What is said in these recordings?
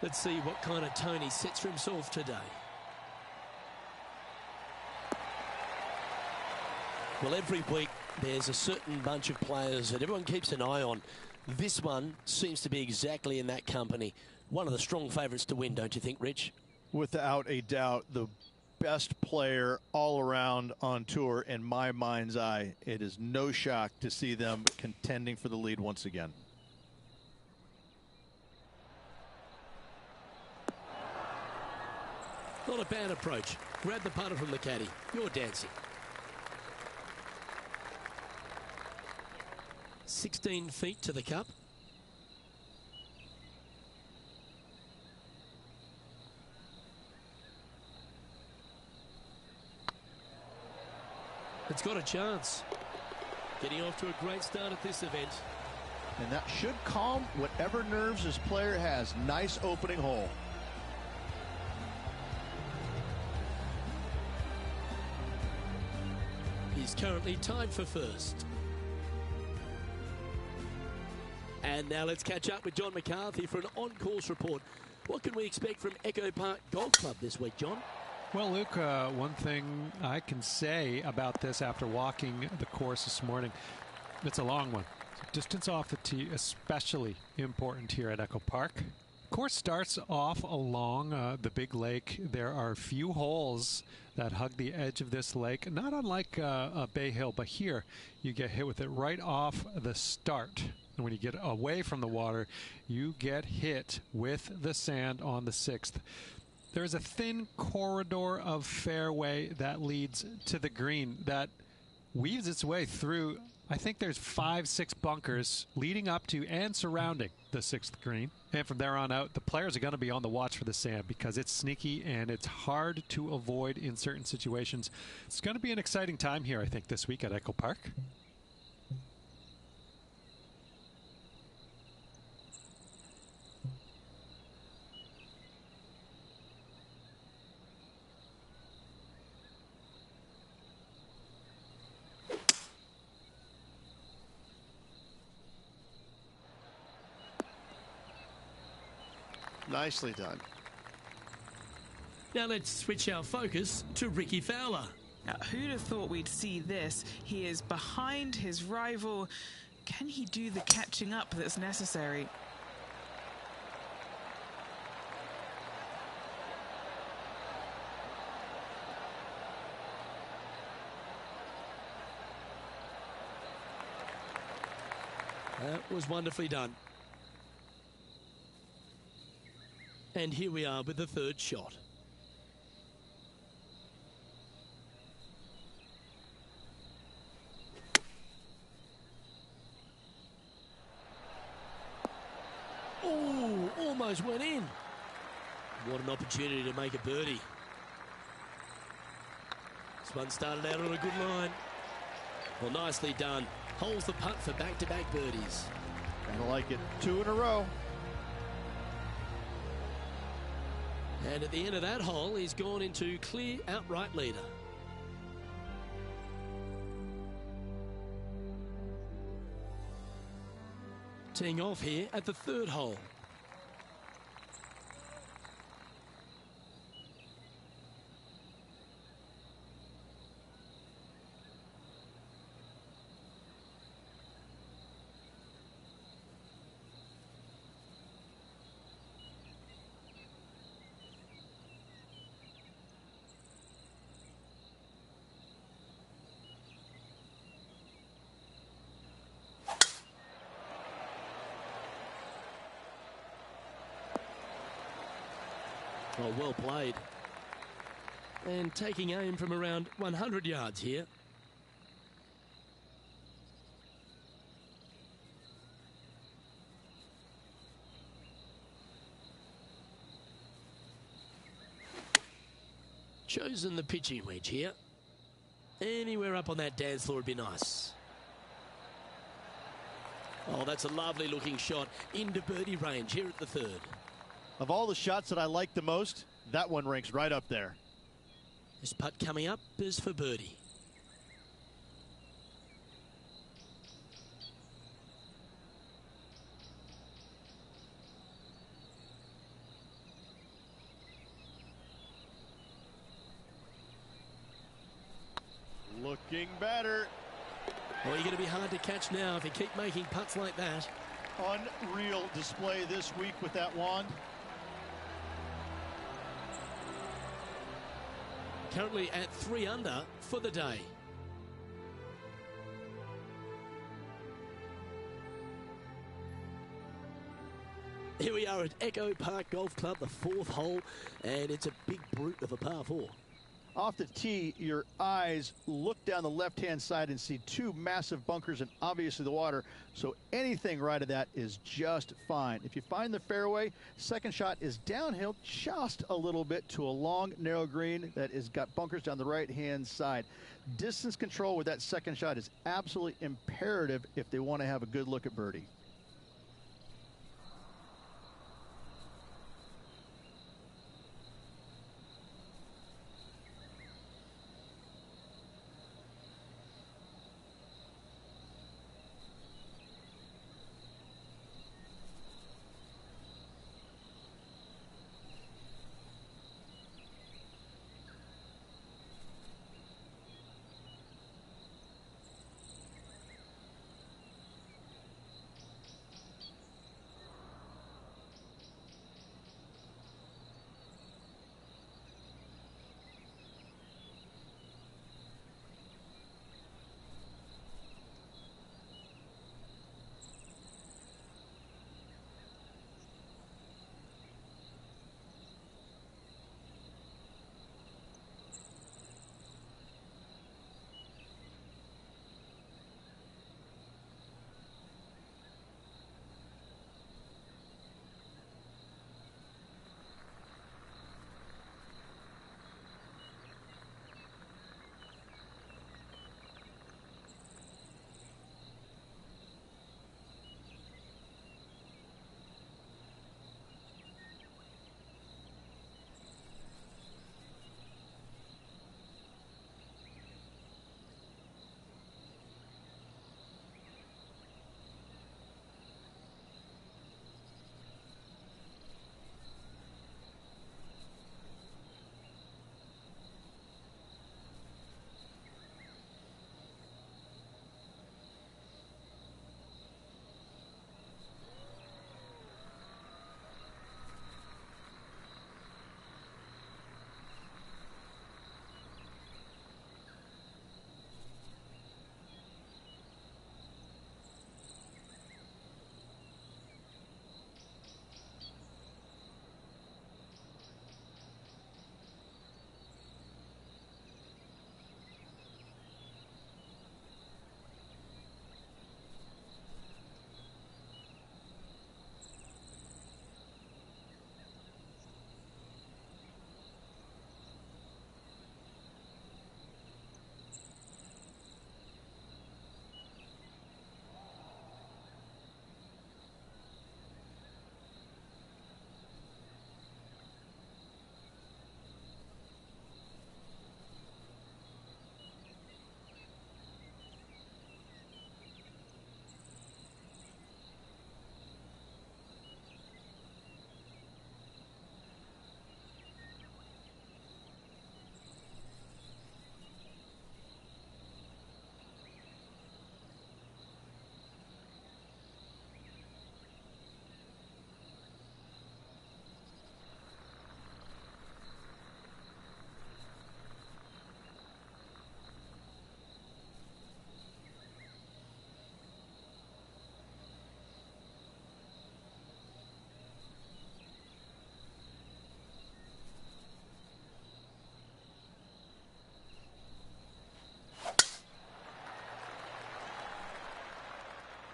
Let's see what kind of tone he sets for himself today. Well, every week there's a certain bunch of players that everyone keeps an eye on. This one seems to be exactly in that company. One of the strong favourites to win, don't you think, Rich? Without a doubt, the best player all around on tour in my mind's eye. It is no shock to see them contending for the lead once again. Not a bad approach. Grab the putter from the caddy. You're dancing. 16 feet to the cup. It's got a chance. Getting off to a great start at this event. And that should calm whatever nerves this player has. Nice opening hole. He's currently tied for first. And now let's catch up with John McCarthy for an on-course report. What can we expect from Echo Park Golf Club this week, John? Well, Luke, one thing I can say about this after walking the course this morning, it's a long one. Distance off the tee, especially important here at Echo Park. The course starts off along the big lake. There are a few holes that hug the edge of this lake, not unlike Bay Hill, but here you get hit with it right off the start. And when you get away from the water, you get hit with the sand on the 6th. There's a thin corridor of fairway that leads to the green that weaves its way through. I think there's 5-6 bunkers leading up to and surrounding the 6th green. And from there on out, the players are going to be on the watch for the sand because it's sneaky and it's hard to avoid in certain situations. It's going to be an exciting time here, I think, this week at Echo Park. Nicely done. Now let's switch our focus to Rickie Fowler. Now, who'd have thought we'd see this? He is behind his rival. Can he do the catching up that's necessary? That was wonderfully done. And here we are with the third shot. Oh, almost went in. What an opportunity to make a birdie. This one started out on a good line. Well, nicely done. Holds the putt for back-to-back birdies. I like it. 2 in a row. And at the end of that hole, he's gone into clear outright leader. Teeing off here at the third hole. Oh, well played. And taking aim from around 100 yards here. Chosen the pitching wedge here. Anywhere up on that dance floor would be nice. Oh, that's a lovely looking shot into birdie range here at the third. Of all the shots that I like the most, that one ranks right up there. This putt coming up is for birdie. Looking better. Well, you're going to be hard to catch now if you keep making putts like that. Unreal display this week with that wand. Currently at 3 under for the day. Here we are at Echo Park Golf Club, the 4th hole, and it's a big brute of a par 4. Off the tee, your eyes look down the left-hand side and see 2 massive bunkers and obviously the water. So anything right of that is just fine. If you find the fairway, second shot is downhill just a little bit to a long, narrow green that has got bunkers down the right-hand side. Distance control with that second shot is absolutely imperative if they want to have a good look at birdie.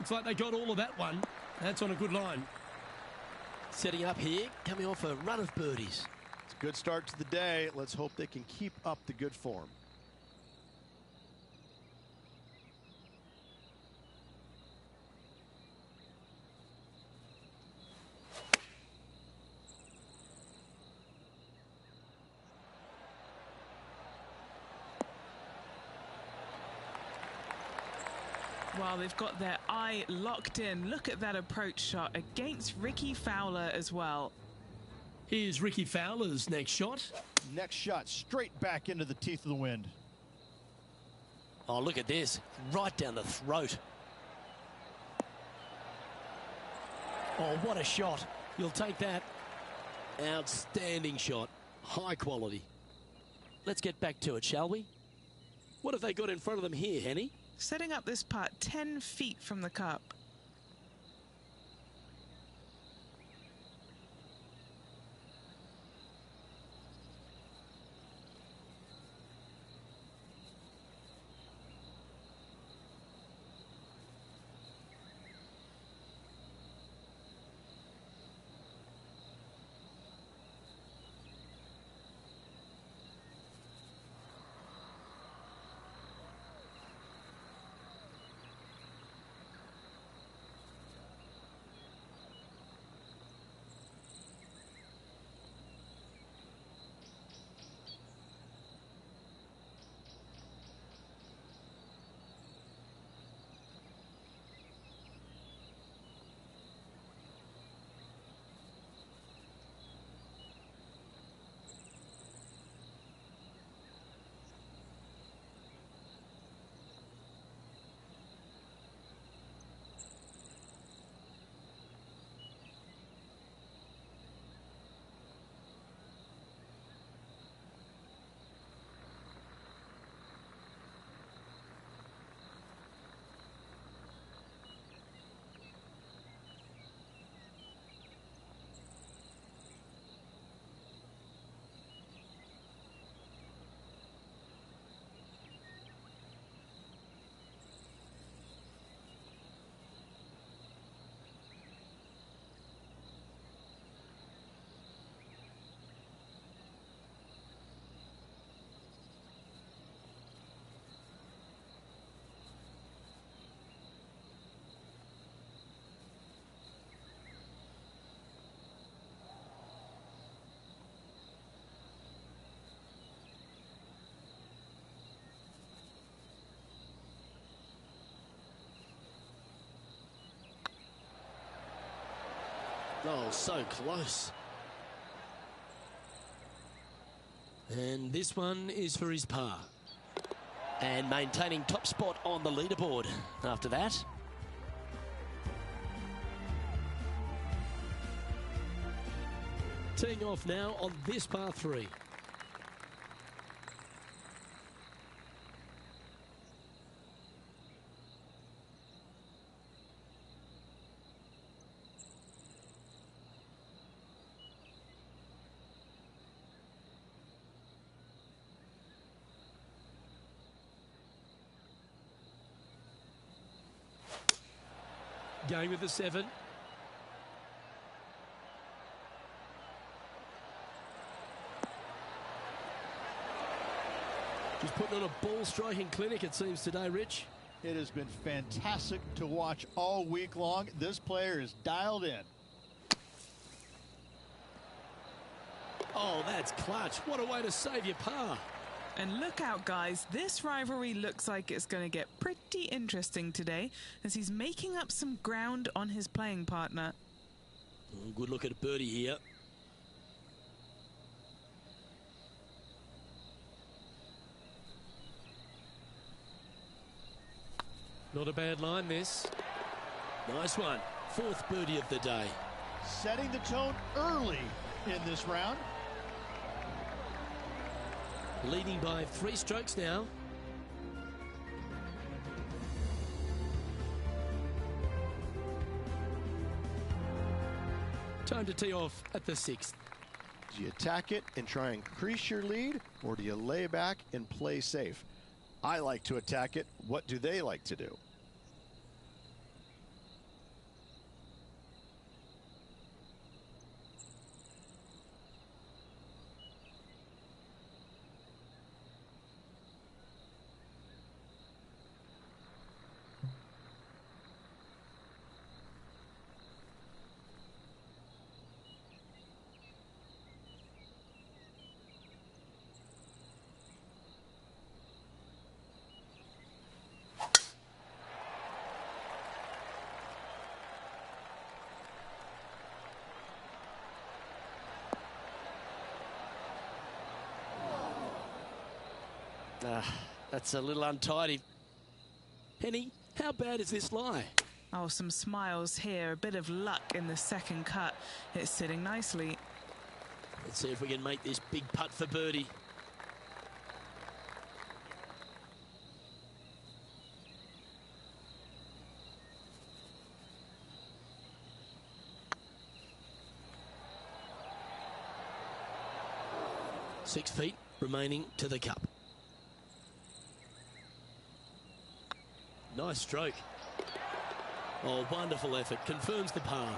Looks like they got all of that one. That's on a good line. Setting up here, coming off a run of birdies. It's a good start to the day. Let's hope they can keep up the good form. Well, they've got their eye locked in. Look at that approach shot against Rickie Fowler as well. Here's Rickie Fowler's next shot. Next shot straight back into the teeth of the wind. Oh, look at this. Right down the throat. Oh, what a shot. You'll take that. Outstanding shot. High quality. Let's get back to it, shall we? What have they got in front of them here, Henny? Setting up this putt 10 feet from the cup. Oh, so close. And this one is for his par. And maintaining top spot on the leaderboard after that. Teeing off now on this par 3. Going with the 7. Just putting on a ball striking clinic, it seems, today, Rich. It has been fantastic to watch all week long. This player is dialed in. Oh, that's clutch. What a way to save your par. And look out, guys. This rivalry looks like it's going to get pretty interesting today as he's making up some ground on his playing partner. Oh, good look at a birdie here. Not a bad line, this. Nice one. 4th birdie of the day. Setting the tone early in this round. Leading by 3 strokes now. Time to tee off at the 6th. Do you attack it and try and increase your lead, or do you lay back and play safe? I like to attack it. What do they like to do? That's a little untidy. Henny, how bad is this lie? Oh, some smiles here. A bit of luck in the second cut. It's sitting nicely. Let's see if we can make this big putt for birdie. Six feet remaining to the cup. Nice stroke. Oh, wonderful effort. Confirms the par.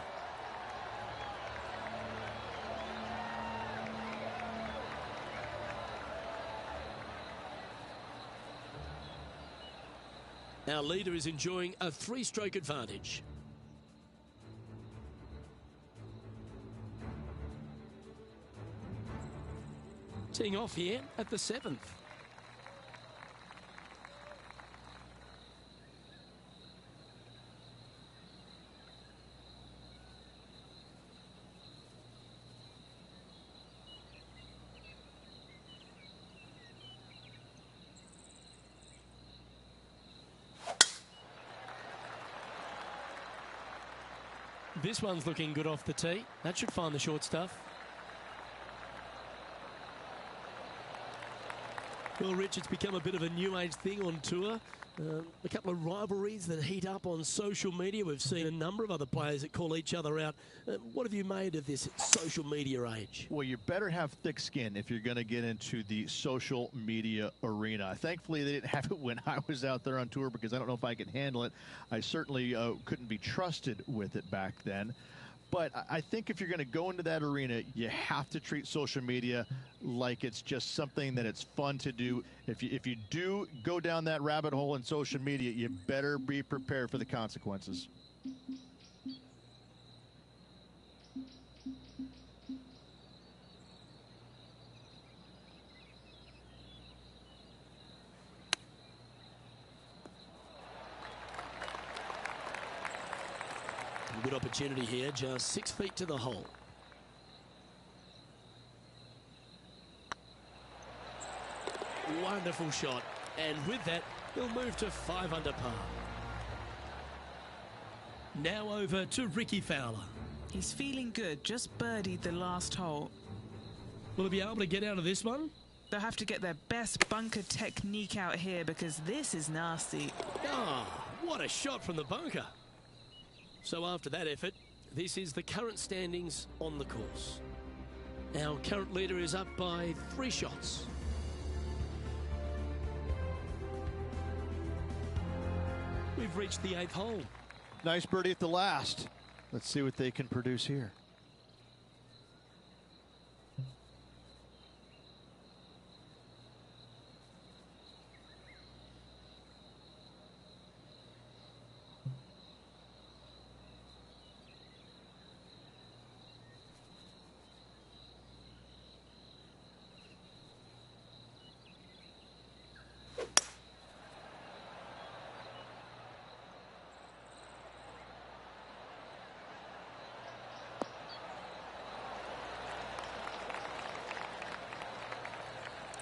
Our leader is enjoying a three-stroke advantage. Teeing off here at the 7th. This one's looking good off the tee. That should find the short stuff. Well, Rich, it's become a bit of a new age thing on tour. A couple of rivalries that heat up on social media. We've seen a number of other players that call each other out. What have you made of this social media age? Well, you better have thick skin if you're going to get into the social media arena. Thankfully, they didn't have it when I was out there on tour because I don't know if I could handle it. I certainly couldn't be trusted with it back then. But I think if you're going to go into that arena, you have to treat social media like it's just something that it's fun to do. If you do go down that rabbit hole in social media, you better be prepared for the consequences. Good opportunity here, just 6 feet to the hole. Wonderful shot, and with that, he'll move to 5 under par. Now over to Rickie Fowler. He's feeling good, just birdied the last hole. Will he be able to get out of this one? They'll have to get their best bunker technique out here because this is nasty. Ah, what a shot from the bunker. So after that effort, this is the current standings on the course. Our current leader is up by 3 shots. We've reached the 8th hole. Nice birdie at the last. Let's see what they can produce here.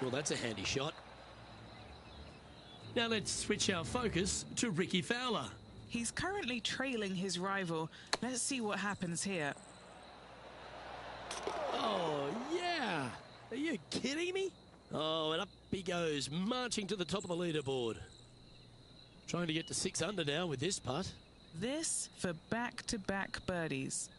Well, that's a handy shot. Now let's switch our focus to Rickie Fowler. He's currently trailing his rival. Let's see what happens here. Oh, yeah. Are you kidding me? Oh, and up he goes, marching to the top of the leaderboard. Trying to get to 6 under now with this putt. This for back-to-back birdies.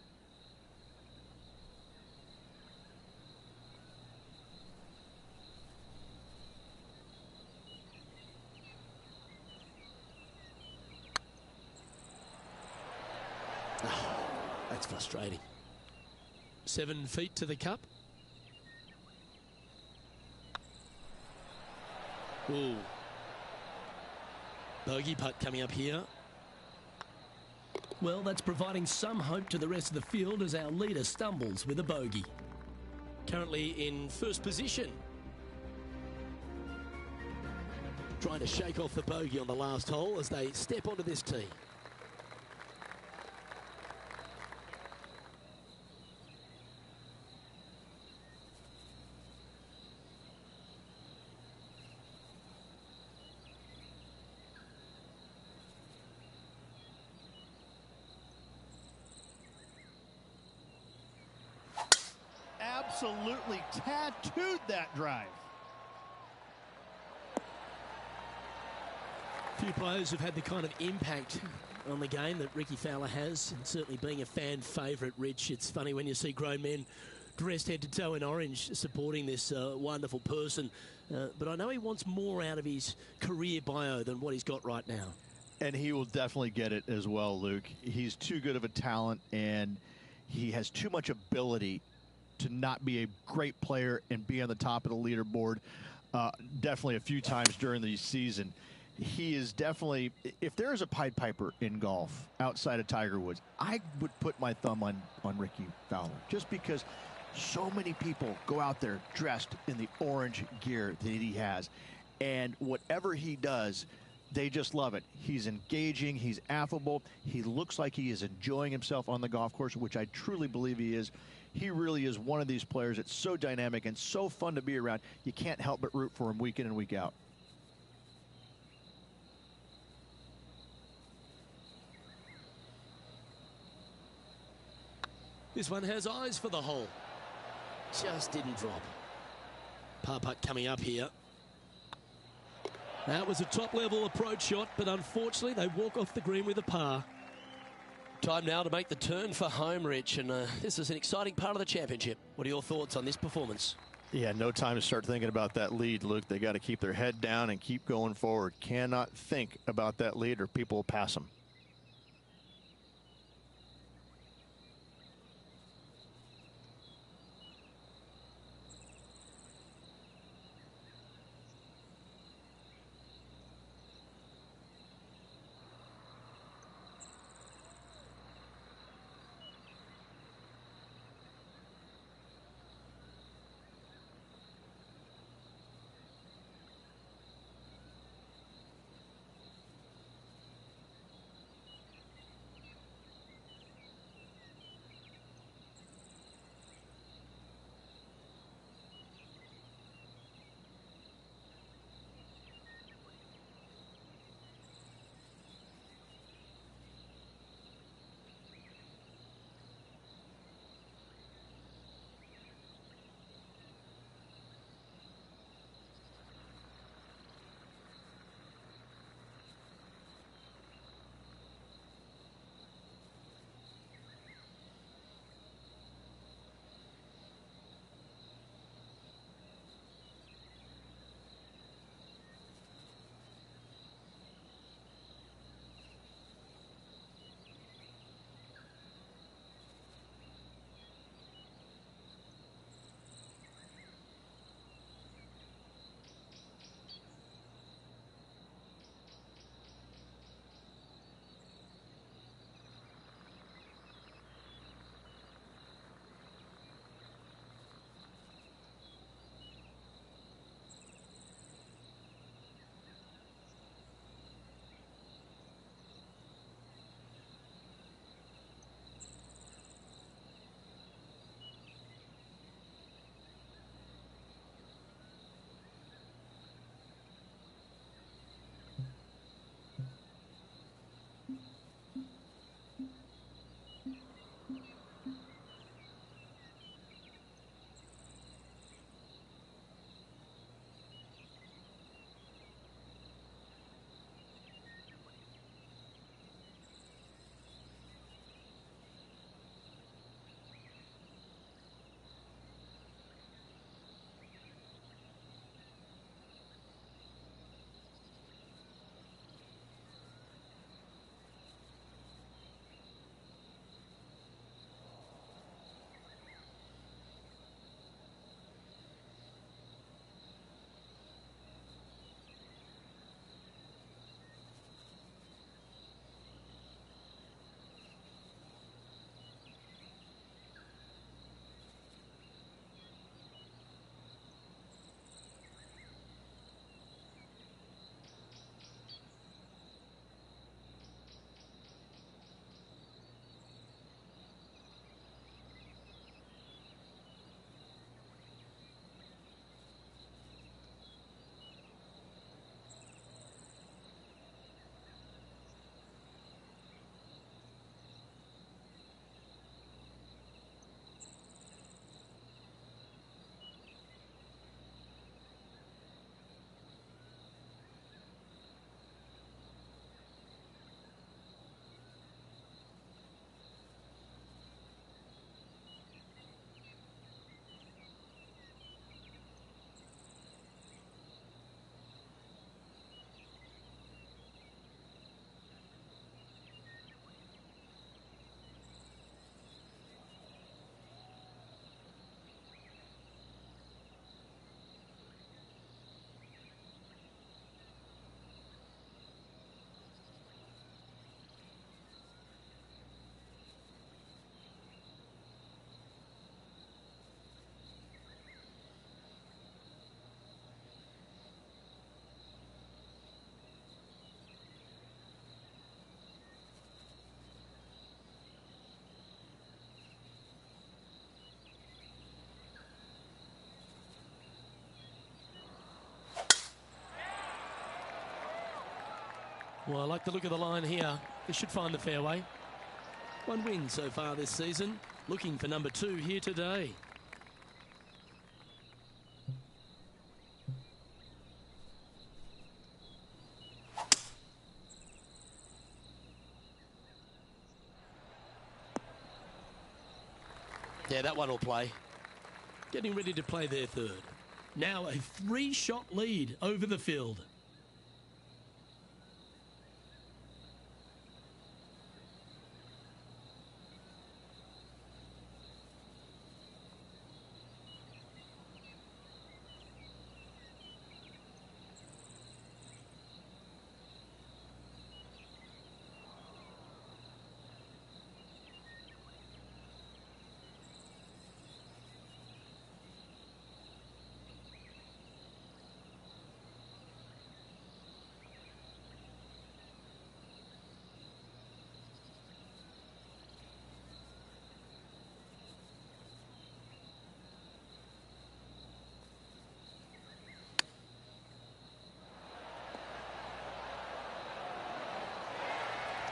That's frustrating. 7 feet to the cup. Ooh. Bogey putt coming up here. Well, that's providing some hope to the rest of the field as our leader stumbles with a bogey. Currently in first position. Trying to shake off the bogey on the last hole as they step onto this tee. absolutely tattooed that drive. Few players have had the kind of impact on the game that Ricky Fowler has, and certainly being a fan favourite, Rich. It's funny when you see grown men dressed head to toe in orange supporting this wonderful person, but I know he wants more out of his career bio than what he's got right now. And he will definitely get it as well, Luke. He's too good of a talent, and he has too much ability to not be a great player and be on the top of the leaderboard definitely a few times during the season. He is definitely, if there is a Pied Piper in golf outside of Tiger Woods, I would put my thumb on Ricky Fowler, just because so many people go out there dressed in the orange gear that he has. And whatever he does, they just love it. He's engaging. He's affable. He looks like he is enjoying himself on the golf course, which I truly believe he is. He really is one of these players that's so dynamic and so fun to be around. You can't help but root for him week in and week out. This one has eyes for the hole. Just didn't drop. Par putt coming up here. That was a top-level approach shot, but unfortunately they walk off the green with a par. Time now to make the turn for home, Rich, and this is an exciting part of the championship. What are your thoughts on this performance? Yeah, no time to start thinking about that lead, Luke. They got to keep their head down and keep going forward. Cannot think about that lead or people will pass them. Well, I like the look of the line here. They should find the fairway. One win so far this season. Looking for number 2 here today. Yeah, that one will play. Getting ready to play their third. Now a 3-shot lead over the field.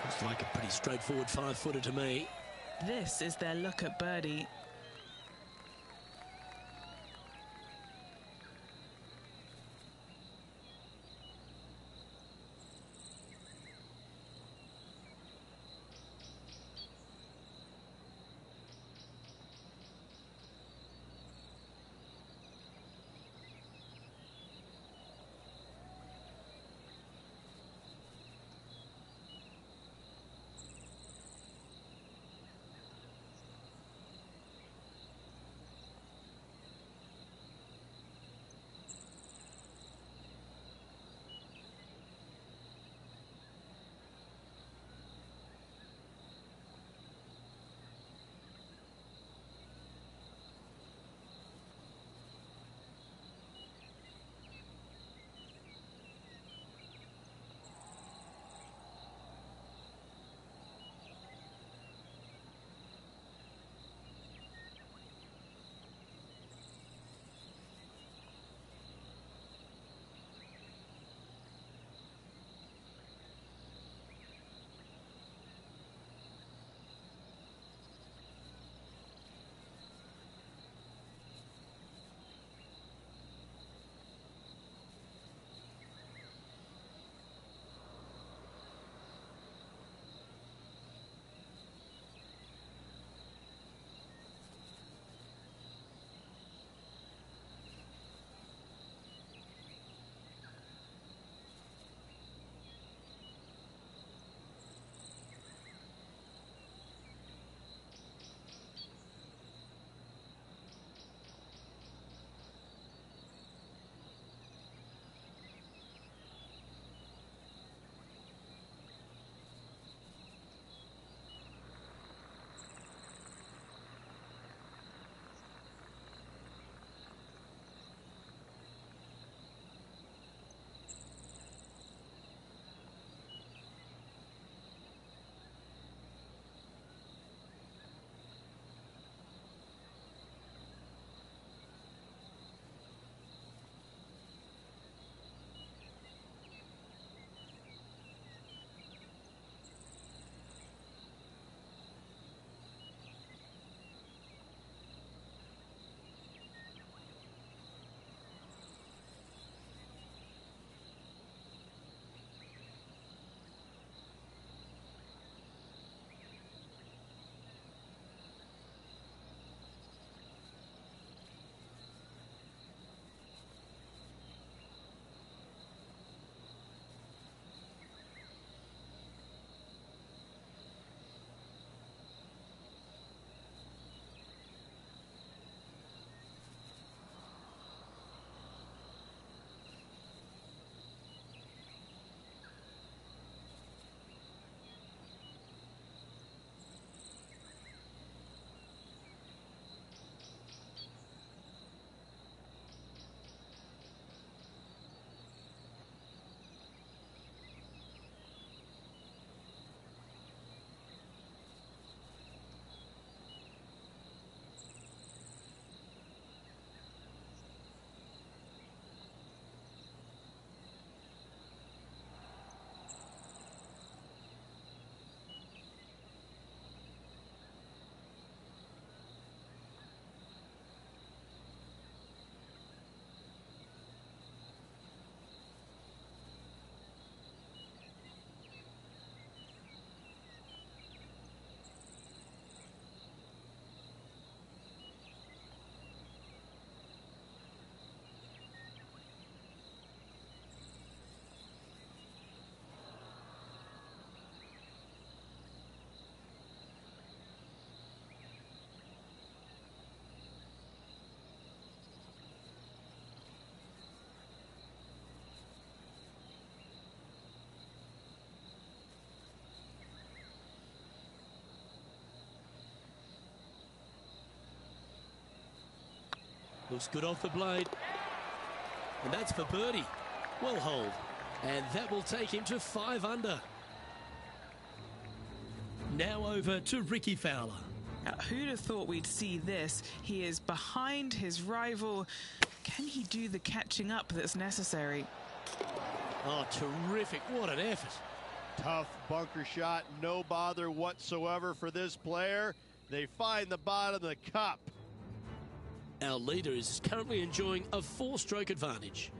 Looks like a pretty straightforward 5-footer to me. This is their look at birdie. Looks good off the blade. And that's for birdie. Well holed. And that will take him to 5 under. Now over to Ricky Fowler. Now, who'd have thought we'd see this? He is behind his rival. Can he do the catching up that's necessary? Oh, terrific. What an effort. Tough bunker shot, no bother whatsoever for this player. They find the bottom of the cup. Our leader is currently enjoying a 4-stroke advantage.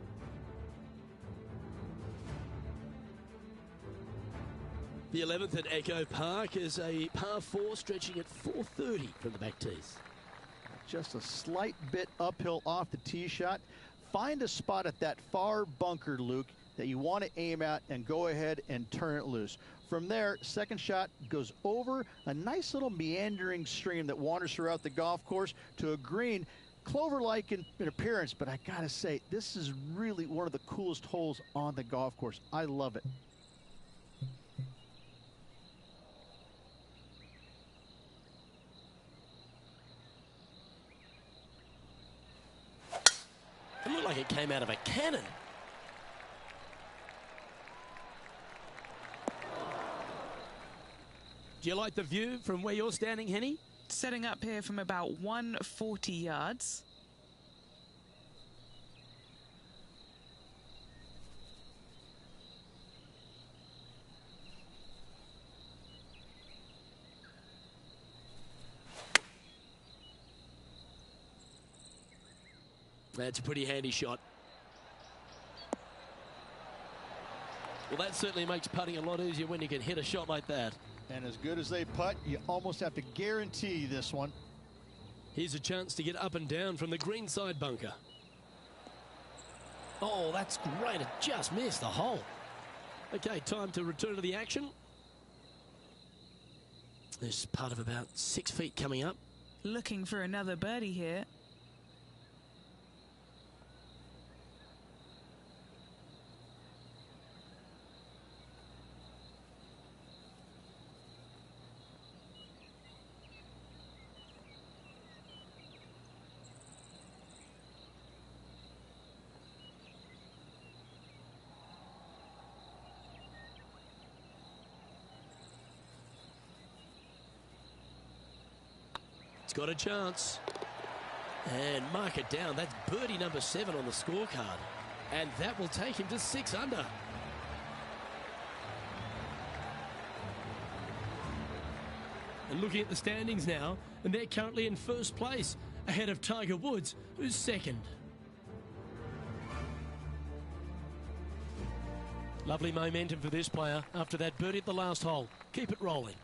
The 11th at Echo Park is a par 4 stretching at 430 from the back tees. Just a slight bit uphill off the tee shot. Find a spot at that far bunker, Luke, that you want to aim at and go ahead and turn it loose. From there, second shot goes over a nice little meandering stream that wanders throughout the golf course to a green, clover-like in appearance, but I gotta say, this is really one of the coolest holes on the golf course. I love it. It looked like it came out of a cannon. Do you like the view from where you're standing, Henny? Setting up here from about 140 yards. That's a pretty handy shot. Well, that certainly makes putting a lot easier when you can hit a shot like that. And as good as they putt, you almost have to guarantee this one. Here's a chance to get up and down from the green side bunker. Oh, that's great. It just missed the hole. Okay, time to return to the action. There's part of about 6 feet coming up. Looking for another birdie here. Got a chance. And mark it down. That's birdie number 7 on the scorecard. And that will take him to 6 under. And looking at the standings now, and they're currently in first place, ahead of Tiger Woods, who's second. Lovely momentum for this player after that birdie at the last hole. Keep it rolling.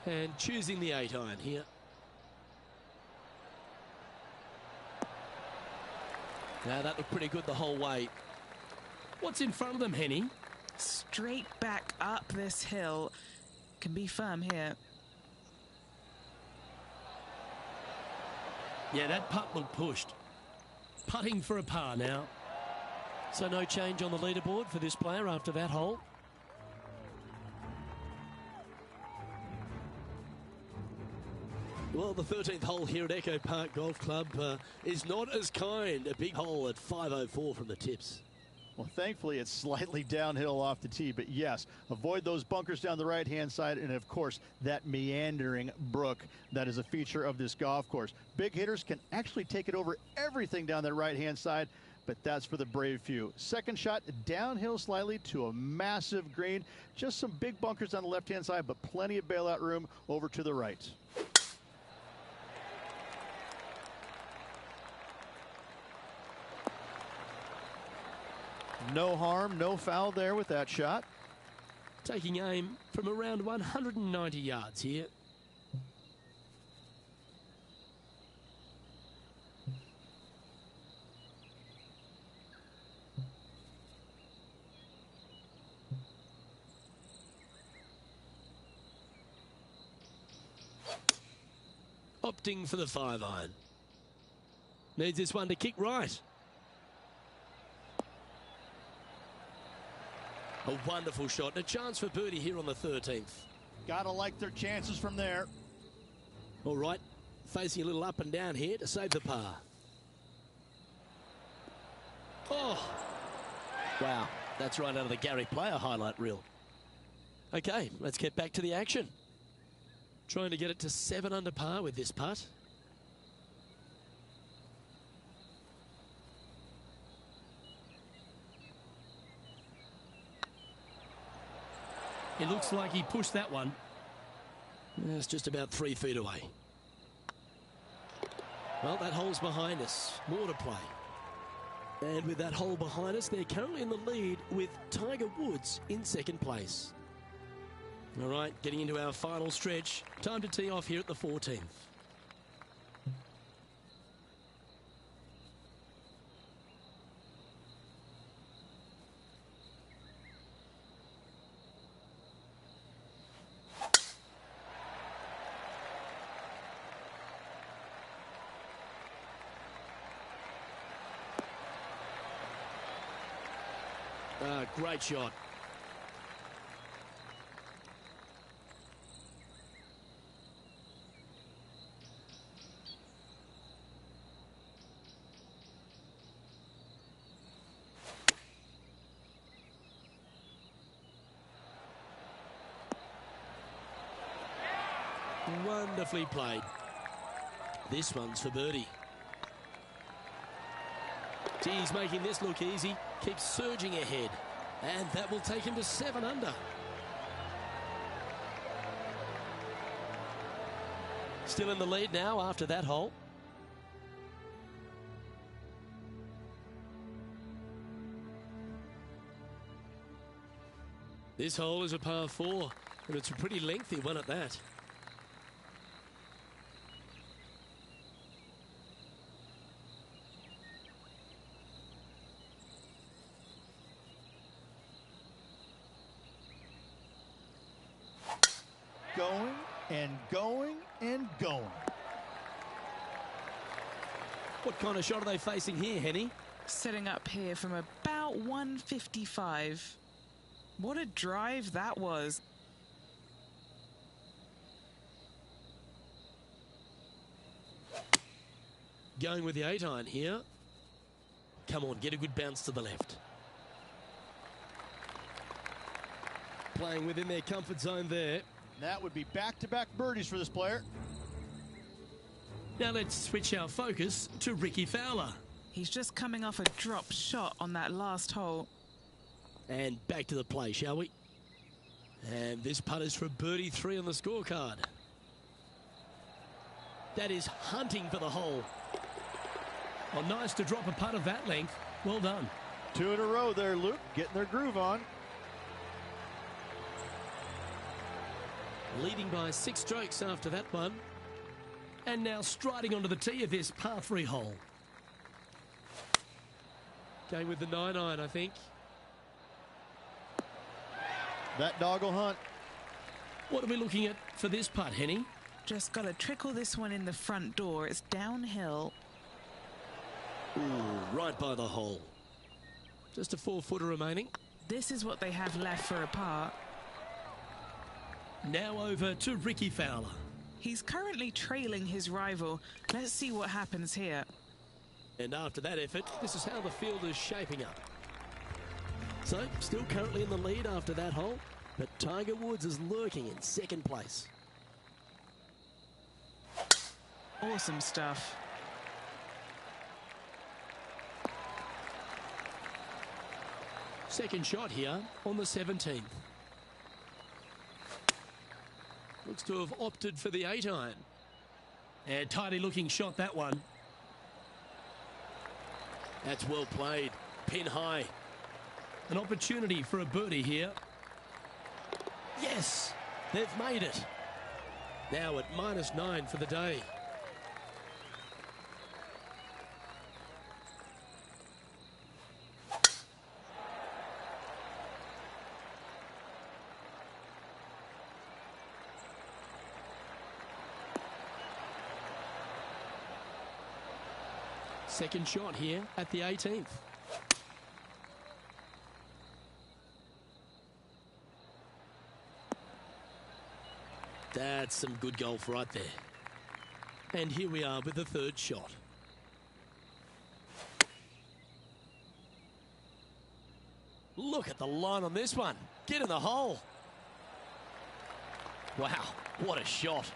And choosing the 8-iron here. Now that looked pretty good the whole way. What's in front of them, Henny? Straight back up this hill. Can be firm here. Yeah, that putt looked pushed. Putting for a par now. So no change on the leaderboard for this player after that hole. Well, the 13th hole here at Echo Park Golf Club is not as kind. A big hole at 504 from the tips. Well, thankfully, it's slightly downhill off the tee, but yes, avoid those bunkers down the right-hand side, and of course, that meandering brook that is a feature of this golf course. Big hitters can actually take it over everything down that right-hand side, but that's for the brave few. Second shot, downhill slightly to a massive green. Just some big bunkers on the left-hand side, but plenty of bailout room over to the right. No harm, no foul there with that shot. Taking aim from around 190 yards here. Opting for the 5-iron. Needs this one to kick right. A wonderful shot. And a chance for birdie here on the 13th. Gotta like their chances from there. All right, facing a little up and down here to save the par. Oh, wow. That's right out of the Gary Player highlight reel. Okay, let's get back to the action. Trying to get it to 7 under par with this putt. It looks like he pushed that one. It's just about 3 feet away. Well, that hole's behind us. More to play. And with that hole behind us, they're currently in the lead with Tiger Woods in second place. All right, getting into our final stretch. Time to tee off here at the 14th. Great shot. Wonderfully played. This one's for birdie. He's making this look easy. Keeps surging ahead. And that will take him to 7 under. Still in the lead now after that hole. This hole is a par 4, and it's a pretty lengthy one at that. Going and going and going. What kind of shot are they facing here, Henny? Setting up here from about 155. What a drive that was. Going with the 8-iron here. Come on, get a good bounce to the left. Playing within their comfort zone there. That would be back-to-back birdies for this player. Now let's switch our focus to Ricky Fowler. He's just coming off a drop shot on that last hole. And back to the play, shall we? And this putt is for birdie 3 on the scorecard. That is hunting for the hole. Well, nice to drop a putt of that length. Well done. 2 in a row there, Luke. Getting their groove on. Leading by 6 strokes after that one. And now striding onto the tee of this par 3 hole. Going with the 9-iron, I think. That dog will hunt. What are we looking at for this putt, Henny? Just got to trickle this one in the front door. It's downhill. Ooh, right by the hole. Just a 4-footer remaining. This is what they have left for a par. Now over to Ricky Fowler. He's currently trailing his rival. Let's see what happens here. And after that effort, this is how the field is shaping up. So, still currently in the lead after that hole, but Tiger Woods is lurking in second place. Awesome stuff. Second shot here on the 17th. Looks to have opted for the 8-iron. And tidy looking shot, that one. That's well played. Pin high. An opportunity for a birdie here. Yes, they've made it. Now at -9 for the day. Second shot here at the 18th. That's some good golf right there. And here we are with the third shot. Look at the line on this one. Get in the hole. Wow, what a shot.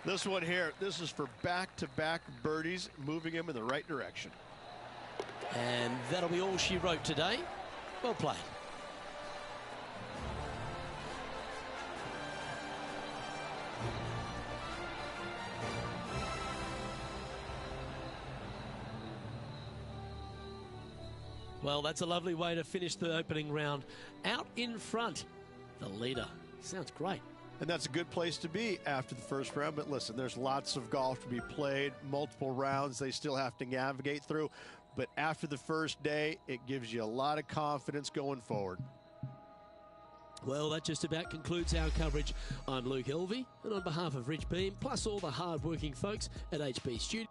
This one here, this is for back-to-back birdies, moving him in the right direction. And that'll be all she wrote today. Well played. Well, that's a lovely way to finish the opening round. Out in front, the leader. Sounds great. And that's a good place to be after the first round. But listen, there's lots of golf to be played, multiple rounds they still have to navigate through. But after the first day, it gives you a lot of confidence going forward. Well, that just about concludes our coverage. I'm Luke Elvey, and on behalf of Rich Beam, plus all the hard-working folks at HB Studios.